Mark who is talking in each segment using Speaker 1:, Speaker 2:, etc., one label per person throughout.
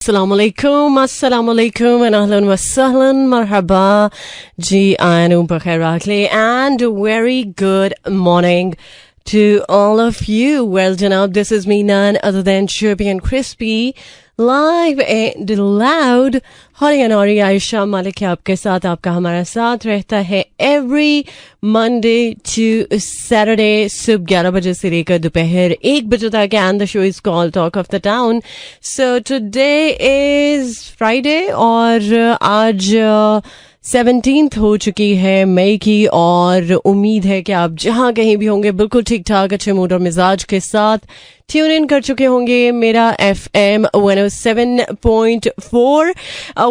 Speaker 1: Assalamualaikum and ahlan wa sahlan marhaba ji aanu bakhair rakhle and a very good morning to all of you. Well janab, this is me none other than Chirpy and Crispy live and loud. Haryana Ayesha मालिक आपके साथ, आपका हमारा साथ रहता है every Monday to Saturday सुबह 11 बजे से लेकर दोपहर 1 बजे तक, and the show is called Talk of the Town. So today is Friday और आज 17th हो चुकी है मई की, और उम्मीद है कि आप जहां कहीं भी होंगे बिल्कुल ठीक ठाक अच्छे मूड और मिजाज के साथ ट्यून इन कर चुके होंगे मेरा FM 107.4.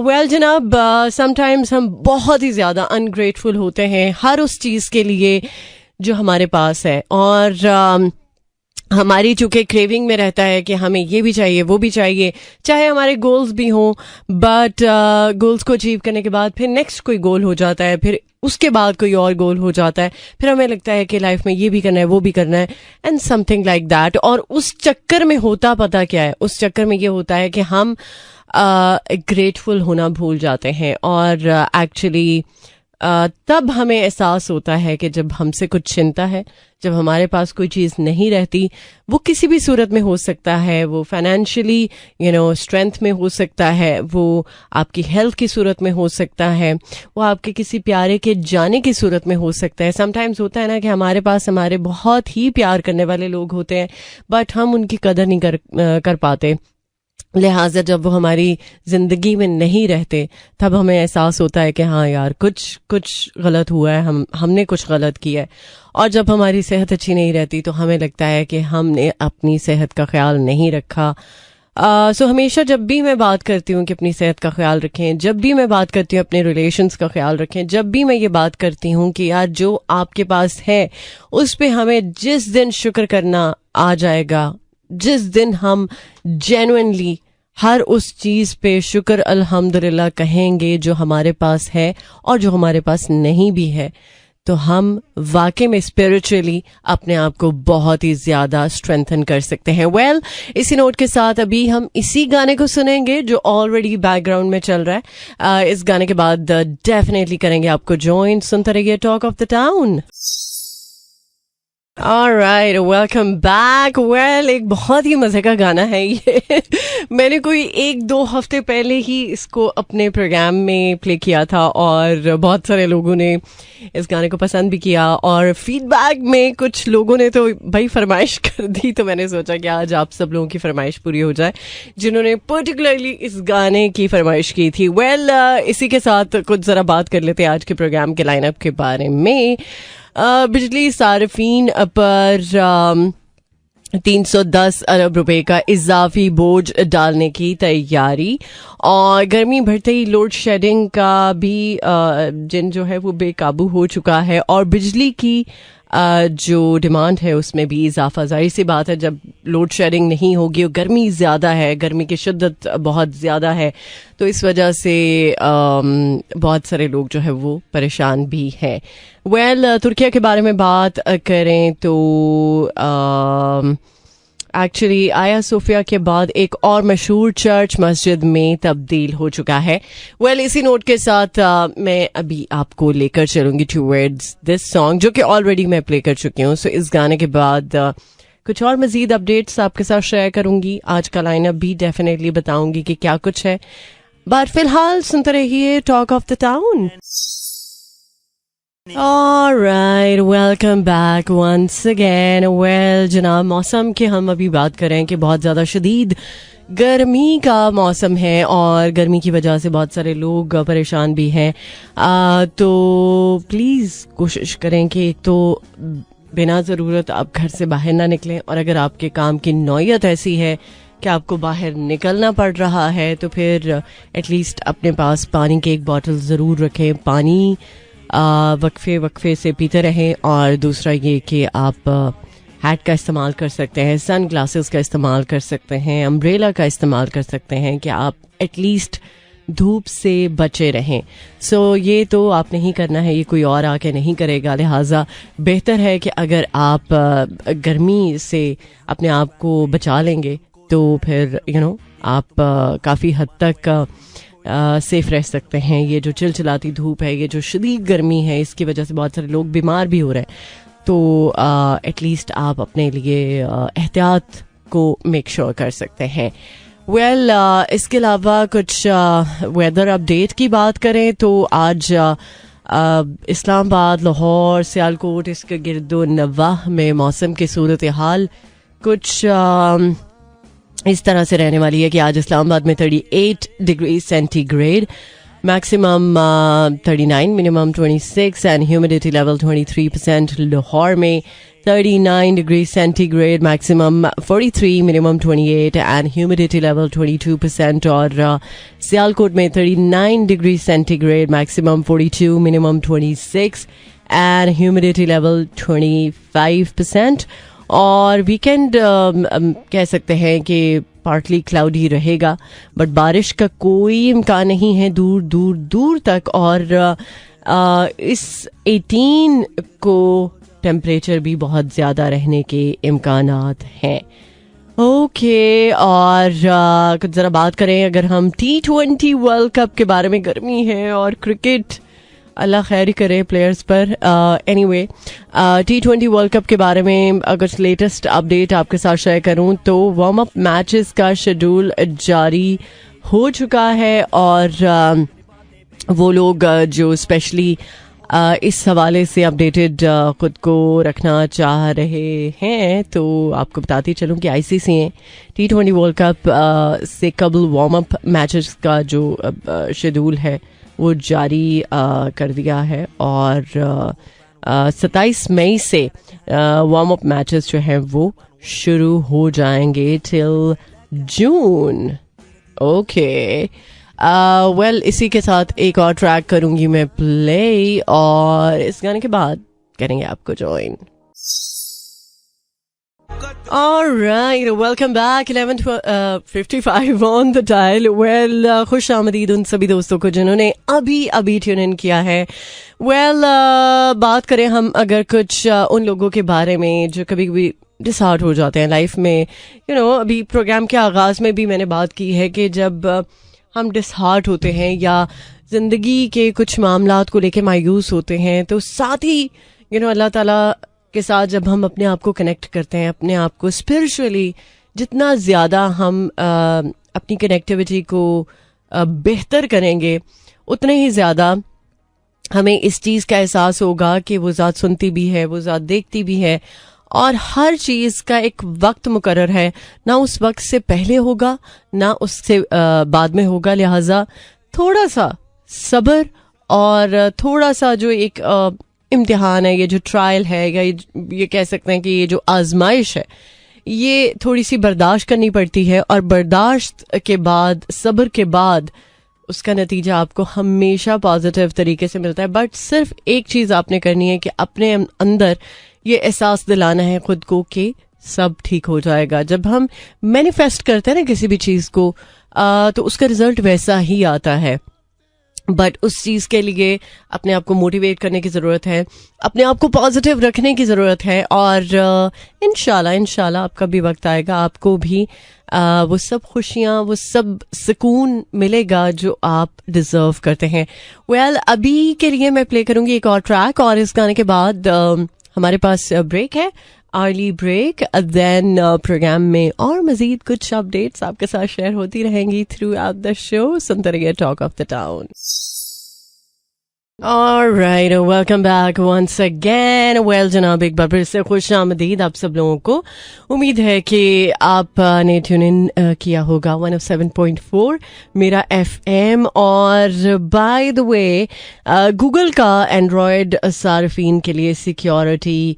Speaker 1: वेल जनाब, समटाइम्स हम बहुत ही ज्यादा अनग्रेटफुल होते हैं हर उस चीज के लिए जो हमारे पास है, और हमारी चूंकि क्रेविंग में रहता है कि हमें ये भी चाहिए वो भी चाहिए, चाहे हमारे गोल्स भी हों, बट गोल्स को अचीव करने के बाद फिर नेक्स्ट कोई गोल हो जाता है, फिर उसके बाद कोई और गोल हो जाता है, फिर हमें लगता है कि लाइफ में ये भी करना है वो भी करना है एंड समथिंग लाइक दैट. और उस चक्कर में होता पता क्या है, उस चक्कर में ये होता है कि हम ग्रेटफुल होना भूल जाते हैं. और एक्चुअली तब हमें एहसास होता है कि जब हमसे कुछ छिनता है, जब हमारे पास कोई चीज़ नहीं रहती, वो किसी भी सूरत में हो सकता है, वो फाइनेंशियली स्ट्रेंथ में हो सकता है, वो आपकी हेल्थ की सूरत में हो सकता है, वो आपके किसी प्यारे के जाने की सूरत में हो सकता है. समटाइम्स होता है ना कि हमारे पास हमारे बहुत ही प्यार करने वाले लोग होते हैं बट हम उनकी कदर नहीं कर पाते. लिहाजा जब वो हमारी जिंदगी में नहीं रहते तब हमें एहसास होता है कि हाँ यार कुछ गलत हुआ है, हमने कुछ गलत किया है. और जब हमारी सेहत अच्छी नहीं रहती तो हमें लगता है कि हमने अपनी सेहत का ख्याल नहीं रखा. सो हमेशा जब भी मैं बात करती हूँ कि अपनी सेहत का ख्याल रखें, जब भी मैं बात करती हूँ अपने रिलेशंस का ख्याल रखें, जब भी मैं ये बात करती हूँ कि यार जो आपके पास है उस पे हमें जिस दिन शुक्र करना आ जाएगा, जिस दिन हम जेन्युइनली हर उस चीज पे शुक्र अल्हम्दुलिल्लाह कहेंगे जो हमारे पास है और जो हमारे पास नहीं भी है, तो हम वाकई में स्पिरिचुअली अपने आप को बहुत ही ज्यादा स्ट्रेंथन कर सकते हैं. वेल, इसी नोट के साथ अभी हम इसी गाने को सुनेंगे जो ऑलरेडी बैकग्राउंड में चल रहा है. इस गाने के बाद डेफिनेटली करेंगे आपको ज्वाइन. सुनते रहिए talk of the town. Alright, welcome back. Well, एक बहुत ही मजे का गाना है ये. मैंने कोई 1-2 हफ्ते पहले ही इसको अपने प्रोग्राम में प्ले किया था और बहुत सारे लोगों ने इस गाने को पसंद भी किया, और फीडबैक में कुछ लोगों ने तो भाई फरमाइश कर दी, तो मैंने सोचा कि आज आप सब लोगों की फरमाइश पूरी हो जाए जिन्होंने पर्टिकुलरली इस गाने की फरमाइश की थी. वेल, इसी के साथ कुछ जरा बात कर लेते हैं आज के प्रोग्राम के लाइनअप के बारे में. बिजली सार्फिन पर 310 अरब रुपए का इजाफी बोझ डालने की तैयारी, और गर्मी बढ़ते ही लोड शेडिंग का भी जिन जो है वो बेकाबू हो चुका है, और बिजली की जो डिमांड है उसमें भी इजाफा. जाहिर सी बात है जब लोड शेडिंग नहीं होगी और गर्मी ज़्यादा है, गर्मी की शिद्दत बहुत ज़्यादा है, तो इस वजह से बहुत सारे लोग जो है वो परेशान भी हैं. वेल, तुर्किया के बारे में बात करें तो एक्चुअली आया सोफिया के बाद एक और मशहूर चर्च मस्जिद में तब्दील हो चुका है. वेल, इसी नोट के साथ मैं अभी आपको लेकर चलूंगी टुवर्ड्स दिस सॉन्ग जो कि ऑलरेडी मैं प्ले कर चुकी हूँ. सो इस गाने के बाद कुछ और मजीद अपडेट्स आपके साथ शेयर करूंगी. आज का लाइनअप भी डेफिनेटली बताऊंगी कि क्या कुछ है, बट फिलहाल सुनते रहिए talk of the town. Alright, welcome back once again. Well, जनाब, मौसम की हम अभी बात करें कि बहुत ज़्यादा शदीद गर्मी का मौसम है और गर्मी की वजह से बहुत सारे लोग परेशान भी हैं. तो प्लीज़ कोशिश करें कि एक तो बिना ज़रूरत आप घर से बाहर ना निकलें, और अगर आपके काम की नौयत ऐसी है कि आपको बाहर निकलना पड़ रहा है तो फिर एटलीस्ट अपने पास पानी की एक बोतल ज़रूर रखें. पानी वक्फे से पीते रहें. और दूसरा ये कि आप हैट का इस्तेमाल कर सकते हैं, सन ग्लासेस का इस्तेमाल कर सकते हैं, अम्ब्रेला का इस्तेमाल कर सकते हैं कि आप एटलीस्ट धूप से बचे रहें. सो ये तो आप नहीं करना है, ये कोई और आके नहीं करेगा. लिहाजा बेहतर है कि अगर आप गर्मी से अपने आप को बचा लेंगे तो फिर आप काफ़ी हद तक सेफ रह सकते हैं। ये जो चिलचिलाती धूप है, ये जो शदीद गर्मी है, इसकी वजह से बहुत सारे लोग बीमार भी हो रहे हैं। तो एटलीस्ट आप अपने लिए एहतियात को मेक श्योर कर सकते हैं। वेल इसके अलावा कुछ वेदर अपडेट की बात करें तो आज इस्लामाबाद, लाहौर, सियालकोट, इसके गिरदो नवाह में मौसम की सूरत हाल कुछ इस तरह से रहने वाली है कि आज इस्लामाबाद में 38 degree centigrade, maximum 39, minimum 26 and humidity level 23%। Lahore में 39 degree centigrade, maximum 43, minimum 28 and humidity level 22%। और सियालकोट में 39 degree centigrade, maximum 42, minimum 26 and humidity level 25%। और वीकेंड कह सकते हैं कि पार्टली क्लाउडी रहेगा, बट बारिश का कोई इम्कान नहीं है दूर दूर दूर तक। और इस 18 को टेम्परेचर भी बहुत ज़्यादा रहने के इम्कानात हैं। ओके, और कुछ ज़रा बात करें अगर हम T20 वर्ल्ड कप के बारे में। गर्मी है और क्रिकेट, अल्लाह खैर करे प्लेयर्स पर। एनीवे, T20 वर्ल्ड कप के बारे में अगर लेटेस्ट अपडेट आपके साथ शेयर करूं तो वार्म अप मैचेस का शेड्यूल जारी हो चुका है। और वो लोग जो स्पेशली इस हवाले से अपडेटेड खुद को रखना चाह रहे हैं तो आपको बताती चलूं कि ICC ने T20 वर्ल्ड कप से कबल वार्म अप मैचेस का जो शेड्यूल है वो जारी कर दिया है। और 27 मई से वार्म अप मैचेस जो हैं वो शुरू हो जाएंगे टिल जून। ओके, वेल इसी के साथ एक और ट्रैक करूंगी मैं प्ले, और इस गाने के बाद करेंगे आपको join. Alright, welcome back. 11:55 on the dial. Well, खुश आमदीद उन सभी दोस्तों को जिन्होंने अभी ट्यून इन किया है। Well, बात करें हम अगर कुछ उन लोगों के बारे में जो कभी कभी डिसहार्ट हो जाते हैं लाइफ में। अभी प्रोग्राम के आगाज में भी मैंने बात की है कि जब हम डिसहार्ट होते हैं या जिंदगी के कुछ मामलात को लेके मायूस होते हैं, तो साथ ही अल्लाह ताला के साथ जब हम अपने आप को कनेक्ट करते हैं, अपने आप को स्पिरिचुअली जितना ज़्यादा हम अपनी कनेक्टिविटी को बेहतर करेंगे, उतने ही ज़्यादा हमें इस चीज़ का एहसास होगा कि वो ज़ात सुनती भी है, वो ज़ात देखती भी है, और हर चीज़ का एक वक्त मुकर्रर है। ना उस वक्त से पहले होगा, ना उससे बाद में होगा। लिहाजा थोड़ा सा सब्र और थोड़ा सा जो एक इम्तिहान है, ये जो ट्रायल है, या ये कह सकते हैं कि ये जो आजमाइश है, ये थोड़ी सी बर्दाश्त करनी पड़ती है। और बर्दाश्त के बाद, सब्र के बाद उसका नतीजा आपको हमेशा पॉजिटिव तरीके से मिलता है। बट सिर्फ एक चीज़ आपने करनी है कि अपने अंदर ये एहसास दिलाना है खुद को कि सब ठीक हो जाएगा। जब हम मैनिफेस्ट करते हैं ना किसी भी चीज़ को, तो उसका रिजल्ट वैसा ही आता है। बट उस चीज़ के लिए अपने आप को मोटिवेट करने की ज़रूरत है, अपने आप को पॉजिटिव रखने की ज़रूरत है। और इंशाल्लाह आपका भी वक्त आएगा, आपको भी वो सब खुशियाँ, वो सब सुकून मिलेगा जो आप डिज़र्व करते हैं। वेल, अभी के लिए मैं प्ले करूँगी एक और ट्रैक, और इस गाने के बाद हमारे पास ब्रेक है, अर्ली ब्रेक। देन प्रोग्राम में और मजीद कुछ अपडेट्स आपके साथ शेयर होती रहेंगी थ्रू आउट द शो। सुनते रहिए talk of the town. Alright, welcome back once again. Well, जनाब एक बार फिर से खुश आमदीद आप सब लोगों को। उम्मीद है कि आपने ट्यून इन किया होगा 107.4 मेरा FM। और बाय द वे, गूगल का एंड्रॉयड सार्फिन के लिए सिक्योरिटी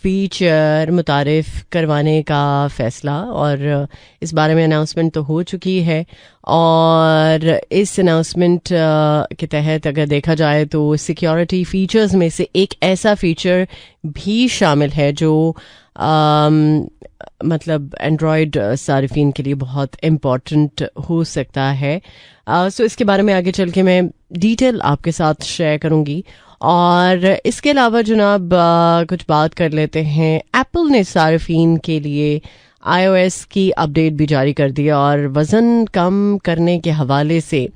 Speaker 1: फीचर मुतारिफ करवाने का फैसला, और इस बारे में अनाउंसमेंट तो हो चुकी है। और इस अनाउंसमेंट के तहत अगर देखा जाए तो सिक्योरिटी फीचर्स में से एक ऐसा फीचर भी शामिल है जो मतलब एंड्रॉयड सारिफीन के लिए बहुत इम्पॉर्टेंट हो सकता है। सो इसके बारे में आगे चल के मैं डिटेल आपके साथ शेयर करूंगी। और इसके अलावा जनाब कुछ बात कर लेते हैं। एप्पल ने सारिफीन के लिए iOS की अपडेट भी जारी कर दी है और वज़न कम करने के हवाले से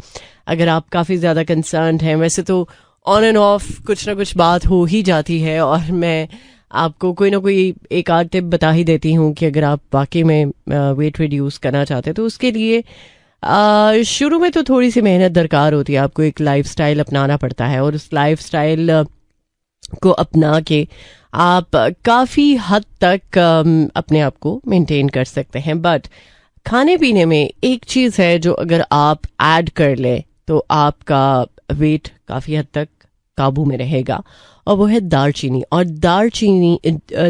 Speaker 1: अगर आप काफ़ी ज़्यादा कंसर्न्ड हैं, वैसे तो ऑन एंड ऑफ कुछ ना कुछ बात हो ही जाती है और मैं आपको कोई ना कोई एक आध टिप बता ही देती हूँ कि अगर आप वाकई में वेट रिड्यूस करना चाहते हैं तो उसके लिए शुरू में तो थोड़ी सी मेहनत दरकार होती है। आपको एक लाइफस्टाइल अपनाना पड़ता है और उस लाइफस्टाइल को अपना के आप काफ़ी हद तक अपने आप को मेंटेन कर सकते हैं। बट खाने पीने में एक चीज़ है जो अगर आप ऐड कर लें तो आपका वेट काफ़ी हद तक काबू में रहेगा और वो है दालचीनी। और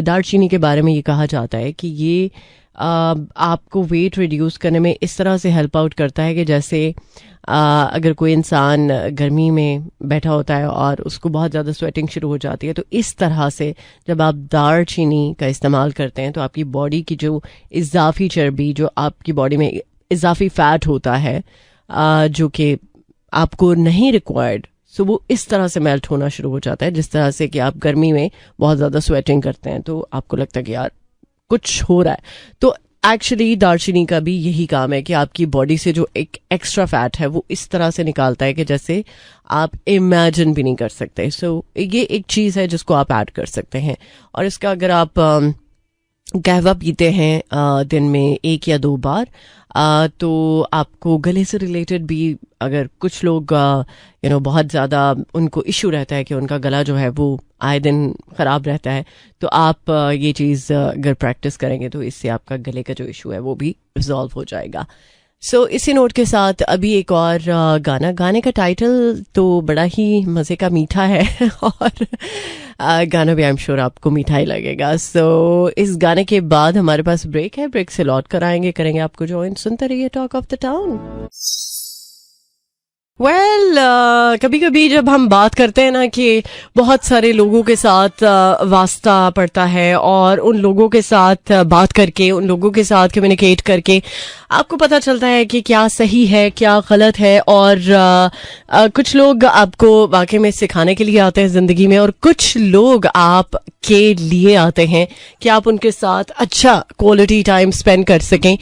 Speaker 1: दालचीनी के बारे में ये कहा जाता है कि ये आपको वेट रिड्यूस करने में इस तरह से हेल्प आउट करता है कि जैसे अगर कोई इंसान गर्मी में बैठा होता है और उसको बहुत ज़्यादा स्वेटिंग शुरू हो जाती है, तो इस तरह से जब आप दालचीनी का इस्तेमाल करते हैं तो आपकी बॉडी की जो इजाफी चर्बी, जो आपकी बॉडी में इजाफी फैट होता है जो कि आपको नहीं रिक्वायर्ड, सो वो इस तरह से मेल्ट होना शुरू हो जाता है। जिस तरह से कि आप गर्मी में बहुत ज़्यादा स्वेटिंग करते हैं तो आपको लगता है कि यार कुछ हो रहा है, तो एक्चुअली दालचीनी का भी यही काम है कि आपकी बॉडी से जो एक एक्स्ट्रा फैट है वो इस तरह से निकालता है कि जैसे आप इमेजिन भी नहीं कर सकते। सो ये एक चीज़ है जिसको आप ऐड कर सकते हैं। और इसका अगर आप कहवा पीते हैं दिन में 1 या 2 बार, तो आपको गले से रिलेटेड भी, अगर कुछ लोग बहुत ज़्यादा उनको इशू रहता है कि उनका गला जो है वो आए दिन ख़राब रहता है, तो आप ये चीज़ अगर प्रैक्टिस करेंगे तो इससे आपका गले का जो इशू है वो भी रिजॉल्व हो जाएगा। सो इसी नोट के साथ अभी एक और गाने का टाइटल तो बड़ा ही मज़े का मीठा है और गाना भी आई एम श्योर आपको मीठा ही लगेगा। सो इस गाने के बाद हमारे पास ब्रेक है, ब्रेक से लौट कर आएंगे, करेंगे आपको ज्वाइन। सुनते रहिए टॉक ऑफ द टाउन। कभी कभी जब हम बात करते हैं ना कि बहुत सारे लोगों के साथ वास्ता पड़ता है और उन लोगों के साथ बात करके, उन लोगों के साथ कम्युनिकेट करके आपको पता चलता है कि क्या सही है क्या गलत है। और कुछ लोग आपको वाकई में सिखाने के लिए आते हैं ज़िंदगी में और कुछ लोग आपके लिए आते हैं कि आप उनके साथ अच्छा क्वालिटी टाइम स्पेंड कर सकें।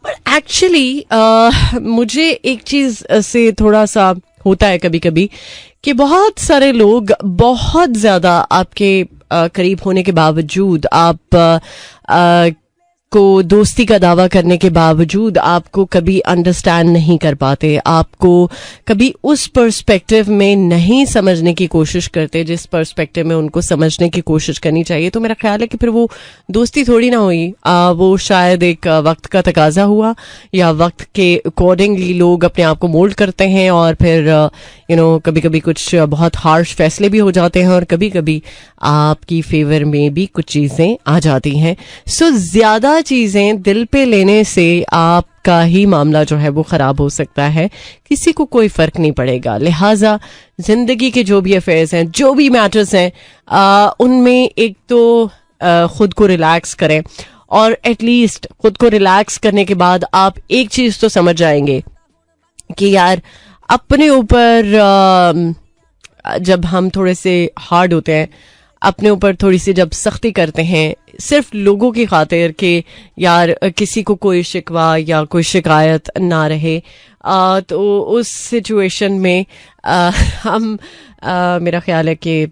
Speaker 1: बट एक्चुअली मुझे एक चीज़ से थोड़ा सा होता है कभी कभी कि बहुत सारे लोग बहुत ज़्यादा आपके करीब होने के बावजूद, आप को दोस्ती का दावा करने के बावजूद आपको कभी अंडरस्टैंड नहीं कर पाते, आपको कभी उस पर्सपेक्टिव में नहीं समझने की कोशिश करते जिस पर्सपेक्टिव में उनको समझने की कोशिश करनी चाहिए। तो मेरा ख्याल है कि फिर वो दोस्ती थोड़ी ना हुई, वो शायद एक वक्त का तकाजा हुआ या वक्त के अकॉर्डिंगली लोग अपने आप को मोल्ड करते हैं और फिर कभी कभी कुछ बहुत हार्श फैसले भी हो जाते हैं और कभी कभी आपकी फेवर में भी कुछ चीज़ें आ जाती हैं। सो ज़्यादा चीज़ें दिल पे लेने से आपका ही मामला जो है वो ख़राब हो सकता है, किसी को कोई फ़र्क नहीं पड़ेगा। लिहाजा ज़िंदगी के जो भी अफेयर्स हैं, जो भी मैटर्स हैं, उनमें एक तो ख़ुद को रिलैक्स करें और एटलीस्ट ख़ुद को रिलैक्स करने के बाद आप एक चीज़ तो समझ जाएंगे कि यार अपने ऊपर जब हम थोड़े से हार्ड होते हैं, अपने ऊपर थोड़ी सी जब सख्ती करते हैं सिर्फ लोगों की खातिर कि यार किसी को कोई शिकवा या कोई शिकायत ना रहे, तो उस सिचुएशन में हम मेरा ख्याल है कि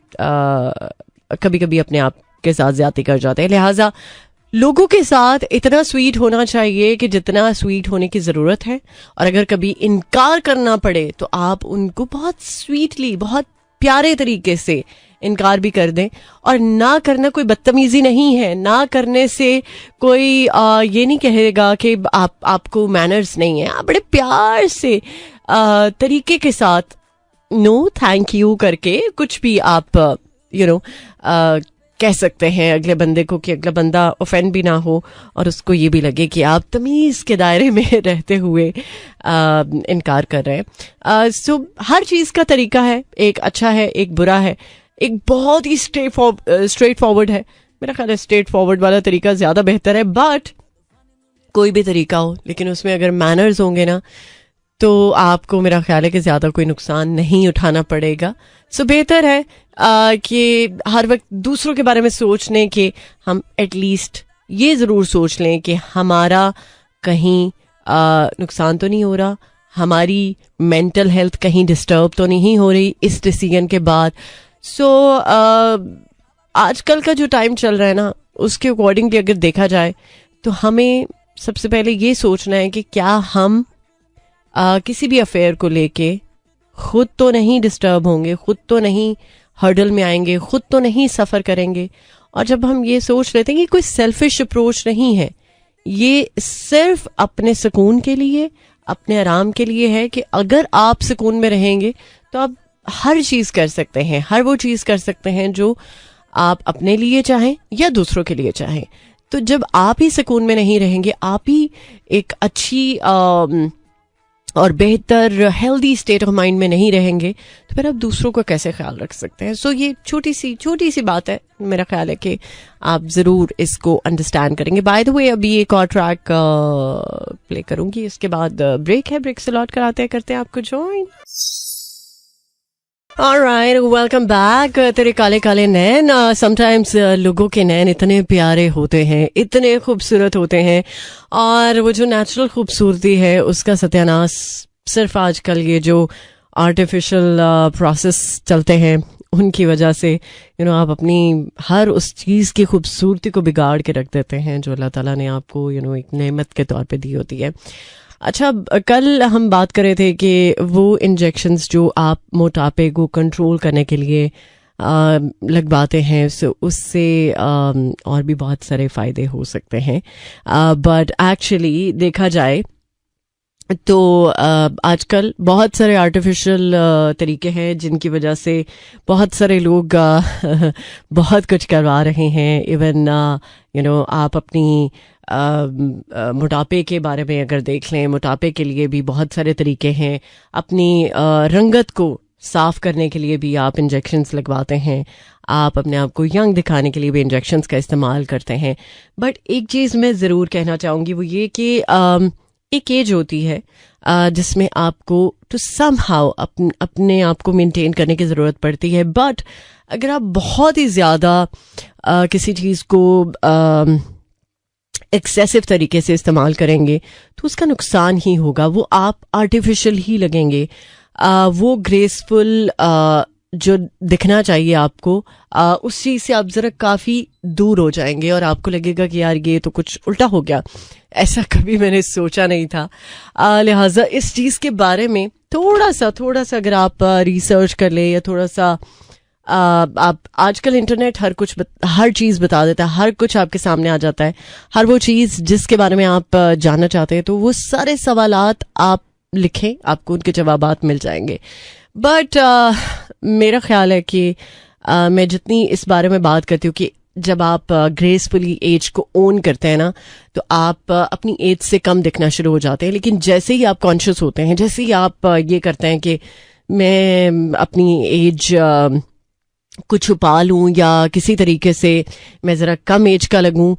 Speaker 1: कभी कभी अपने आप के साथ ज्यादती कर जाते हैं। लिहाजा लोगों के साथ इतना स्वीट होना चाहिए कि जितना स्वीट होने की ज़रूरत है, और अगर कभी इनकार करना पड़े तो आप उनको बहुत स्वीटली, बहुत प्यारे तरीके से इनकार भी कर दें। और ना करना कोई बदतमीजी नहीं है, ना करने से कोई ये नहीं कहेगा कि आपको मैनर्स नहीं है। आप बड़े प्यार से तरीके के साथ नो थैंक यू करके कुछ भी आप कह सकते हैं अगले बंदे को कि अगला बंदा ऑफेंड भी ना हो और उसको ये भी लगे कि आप तमीज़ के दायरे में रहते हुए इनकार कर रहे हैं। सो हर चीज़ का तरीका है, एक अच्छा है एक बुरा है, एक बहुत ही स्ट्रेट फॉरवर्ड है। मेरा ख्याल है स्ट्रेट फॉरवर्ड वाला तरीका ज़्यादा बेहतर है। बट कोई भी तरीका हो, लेकिन उसमें अगर मैनर्स होंगे ना तो आपको मेरा ख्याल है कि ज़्यादा कोई नुकसान नहीं उठाना पड़ेगा। सो बेहतर है कि हर वक्त दूसरों के बारे में सोचने के हम एटलीस्ट ये ज़रूर सोच लें कि हमारा कहीं नुकसान तो नहीं हो रहा, हमारी मेंटल हेल्थ कहीं डिस्टर्ब तो नहीं हो रही इस डिसीजन के बाद. सो आजकल का जो टाइम चल रहा है ना, उसके अकॉर्डिंगली अगर देखा जाए तो हमें सबसे पहले ये सोचना है कि क्या हम किसी भी अफेयर को लेके खुद तो नहीं डिस्टर्ब होंगे, खुद तो नहीं हर्डल में आएंगे, खुद तो नहीं सफ़र करेंगे. और जब हम ये सोच लेते हैं कि कोई सेल्फिश अप्रोच नहीं है, ये सिर्फ अपने सुकून के लिए, अपने आराम के लिए है कि अगर आप सुकून में रहेंगे तो आप हर चीज़ कर सकते हैं, हर वो चीज़ कर सकते हैं जो आप अपने लिए चाहें या दूसरों के लिए चाहें. तो जब आप ही सुकून में नहीं रहेंगे, आप ही एक अच्छी और बेहतर हेल्दी स्टेट ऑफ माइंड में नहीं रहेंगे, तो फिर आप दूसरों का कैसे ख्याल रख सकते हैं. सो ये छोटी सी बात है. मेरा ख्याल है कि आप ज़रूर इसको अंडरस्टैंड करेंगे. बाय द वे, अभी एक और ट्रैक प्ले करूंगी, इसके बाद ब्रेक है. ब्रेक से लौट कर आते हैं, करते हैं आपको ज्वाइन. Alright, welcome back. तेरे काले काले नैन. समटाइम्स लोगों के नैन इतने प्यारे होते हैं, इतने खूबसूरत होते हैं, और वो जो नेचुरल खूबसूरती है उसका सत्यानाश सिर्फ आजकल ये जो आर्टिफिशियल प्रोसेस चलते हैं उनकी वजह से आप अपनी हर उस चीज़ की खूबसूरती को बिगाड़ के रख देते हैं जो अल्लाह ताला ने आपको एक नेमत के तौर पे दी होती है. अच्छा, कल हम बात कर रहे थे कि वो इंजेक्शंस जो आप मोटापे को कंट्रोल करने के लिए लगवाते हैं, उससे और भी बहुत सारे फ़ायदे हो सकते हैं. बट एक्चुअली देखा जाए तो आजकल बहुत सारे आर्टिफिशियल तरीके हैं जिनकी वजह से बहुत सारे लोग बहुत कुछ करवा रहे हैं. इवन आप अपनी मोटापे के बारे में अगर देख लें, मोटापे के लिए भी बहुत सारे तरीके हैं. अपनी रंगत को साफ करने के लिए भी आप इंजेक्शन्स लगवाते हैं. आप अपने आप को यंग दिखाने के लिए भी इंजेक्शन्स का इस्तेमाल करते हैं. बट एक चीज़ मैं ज़रूर कहना चाहूँगी, वो ये कि एक एज होती है जिसमें आपको टू समहाउ अपने आप को मेंटेन करने की ज़रूरत पड़ती है. बट अगर आप बहुत ही ज़्यादा किसी चीज़ को एक्सेसिव तरीके से इस्तेमाल करेंगे तो उसका नुकसान ही होगा. वो आप आर्टिफिशियल ही लगेंगे. वो ग्रेसफुल जो दिखना चाहिए आपको, उस चीज़ से आप ज़रा काफ़ी दूर हो जाएंगे और आपको लगेगा कि यार ये तो कुछ उल्टा हो गया. ऐसा कभी मैंने सोचा नहीं था. लिहाजा इस चीज़ के बारे में थोड़ा सा अगर आप रिसर्च कर ले, या थोड़ा सा आप आजकल इंटरनेट हर चीज़ बता देता है, हर कुछ आपके सामने आ जाता है. हर वो चीज़ जिसके बारे में आप जानना चाहते हैं, तो वो सारे सवालात आप लिखें, आपको उनके जवाबात मिल जाएंगे. बट मेरा ख्याल है कि मैं जितनी इस बारे में बात करती हूँ कि जब आप ग्रेसफुली एज को ओन करते हैं ना, तो आप अपनी एज से कम दिखना शुरू हो जाते हैं. लेकिन जैसे ही आप कॉन्शियस होते हैं, जैसे ही आप ये करते हैं कि मैं अपनी एज को छुपा लूं या किसी तरीके से मैं ज़रा कम एज का लगूं,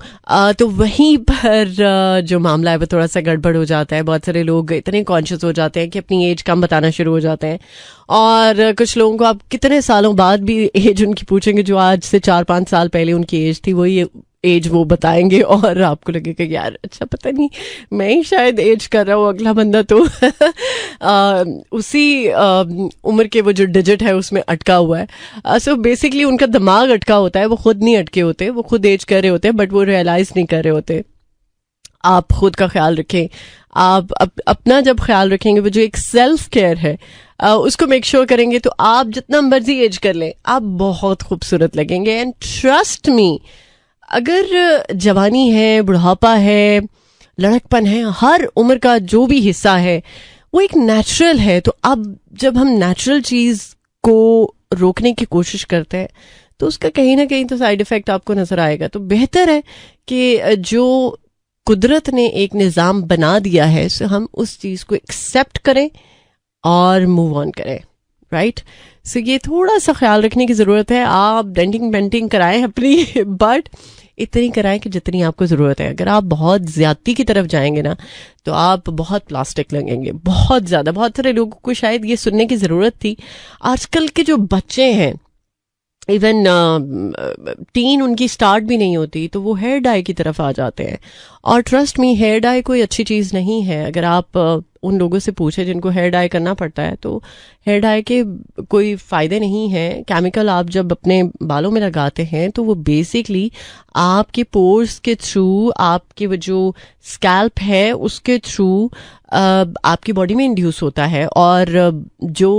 Speaker 1: तो वहीं पर जो मामला है वो थोड़ा सा गड़बड़ हो जाता है. बहुत सारे लोग इतने कॉन्शियस हो जाते हैं कि अपनी एज कम बताना शुरू हो जाते हैं. और कुछ लोगों को आप कितने सालों बाद भी एज उनकी पूछेंगे जो आज से 4-5 साल पहले उनकी एज थी, वही एज वो बताएंगे, और आपको लगेगा कि यार अच्छा पता नहीं मैं ही शायद एज कर रहा हूँ, अगला बंदा तो उसी उम्र के वो जो डिजिट है उसमें अटका हुआ है. सो बेसिकली उनका दिमाग अटका होता है, वो खुद नहीं अटके होते, वो खुद एज कर रहे होते हैं बट वो रियलाइज नहीं कर रहे होते. आप खुद का ख्याल रखें. आप अपना जब ख्याल रखेंगे, वो जो एक सेल्फ केयर है उसको मेक श्योर करेंगे, तो आप जितना मर्जी एज कर लें आप बहुत खूबसूरत लगेंगे. एंड ट्रस्ट मी, अगर जवानी है, बुढ़ापा है, लड़कपन है, हर उम्र का जो भी हिस्सा है वो एक नेचुरल है. तो अब जब हम नेचुरल चीज़ को रोकने की कोशिश करते हैं तो उसका कहीं ना कहीं तो साइड इफ़ेक्ट आपको नज़र आएगा. तो बेहतर है कि जो कुदरत ने एक निज़ाम बना दिया है, सो हम उस चीज़ को एक्सेप्ट करें और मूव ऑन करें. राइट. सो ये थोड़ा सा ख्याल रखने की ज़रूरत है. आप डेंटिंग पेंटिंग कराएं अपनी, बट इतनी कराएं कि जितनी आपको ज़रूरत है. अगर आप बहुत ज़्यादती की तरफ जाएंगे ना, तो आप बहुत प्लास्टिक लगेंगे, बहुत ज़्यादा. बहुत सारे लोगों को शायद ये सुनने की ज़रूरत थी. आजकल के जो बच्चे हैं इवन टीन उनकी स्टार्ट भी नहीं होती तो वो हेयर डाई की तरफ आ जाते हैं। और ट्रस्ट मी, हेयर डाई कोई अच्छी चीज़ नहीं है। अगर आप उन लोगों से पूछे जिनको हेयर डाई करना पड़ता है तो हेयर डाई के कोई फ़ायदे नहीं हैं। केमिकल आप जब अपने बालों में लगाते हैं तो वो बेसिकली आपके पोर्स के थ्रू, आपके वो जो स्कैल्प है उसके थ्रू आपकी बॉडी में इंड्यूस होता है। और जो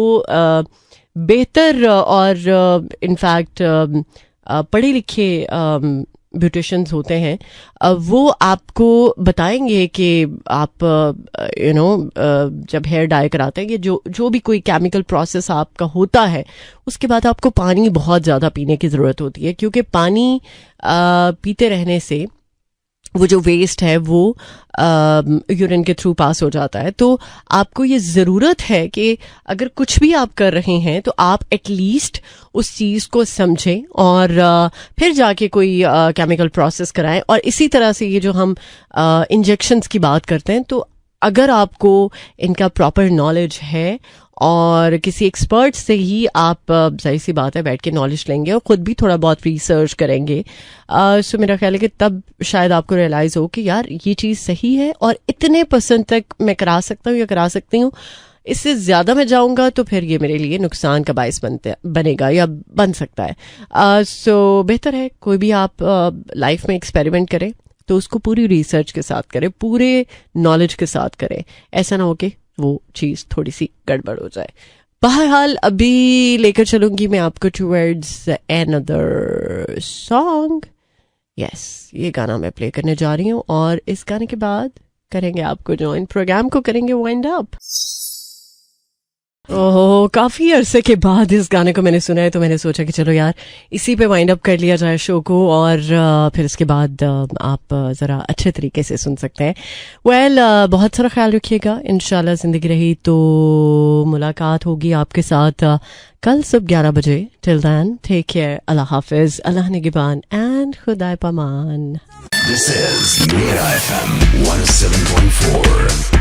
Speaker 1: बेहतर और इनफैक्ट पढ़े लिखे ब्यूटिशियंस होते हैं वो आपको बताएंगे कि आप जब हेयर डाई कराते हैं, जो भी कोई केमिकल प्रोसेस आपका होता है उसके बाद आपको पानी बहुत ज़्यादा पीने की ज़रूरत होती है, क्योंकि पानी पीते रहने से वो जो वेस्ट है वो यूरिन के थ्रू पास हो जाता है। तो आपको ये ज़रूरत है कि अगर कुछ भी आप कर रहे हैं तो आप एटलीस्ट उस चीज़ को समझें और फिर जाके कोई केमिकल प्रोसेस कराएं। और इसी तरह से ये जो हम इंजेक्शंस की बात करते हैं, तो अगर आपको इनका प्रॉपर नॉलेज है और किसी एक्सपर्ट से ही आप, जाहिर सी बात है, बैठ के नॉलेज लेंगे और ख़ुद भी थोड़ा बहुत रिसर्च करेंगे, सो मेरा ख्याल है कि तब शायद आपको रियलाइज़ हो कि यार ये चीज़ सही है और इतने % तक मैं करा सकता हूँ या करा सकती हूँ, इससे ज़्यादा मैं जाऊँगा तो फिर ये मेरे लिए नुकसान का बायस बनेगा या बन सकता है। सो बेहतर है कोई भी आप लाइफ में एक्सपेरिमेंट करें तो उसको पूरी रिसर्च के साथ करें, पूरे नॉलेज के साथ करें। ऐसा ना हो कि वो चीज़ थोड़ी सी गड़बड़ हो जाए। बहरहाल अभी लेकर चलूंगी मैं आपको टुवर्ड्स अनदर सॉन्ग। यस, ये गाना मैं प्ले करने जा रही हूँ और इस गाने के बाद करेंगे आपको ज्वाइन, प्रोग्राम को करेंगे वाइंड अप। ओह, काफ़ी अरसे के बाद इस गाने को मैंने सुना है तो मैंने सोचा कि चलो यार इसी पे वाइंड अप कर लिया जाए शो को, और फिर इसके बाद आप ज़रा अच्छे तरीके से सुन सकते हैं। वेल, बहुत सारा ख्याल रखिएगा। इंशाल्लाह ज़िंदगी रही तो मुलाकात होगी आपके साथ कल सुबह 11 बजे। टिल देन टेक केयर, अल्लाह हाफिज़, अल्लाह निगहबान एंड खुदा पामान।
Speaker 2: This is Mira FM 107.4.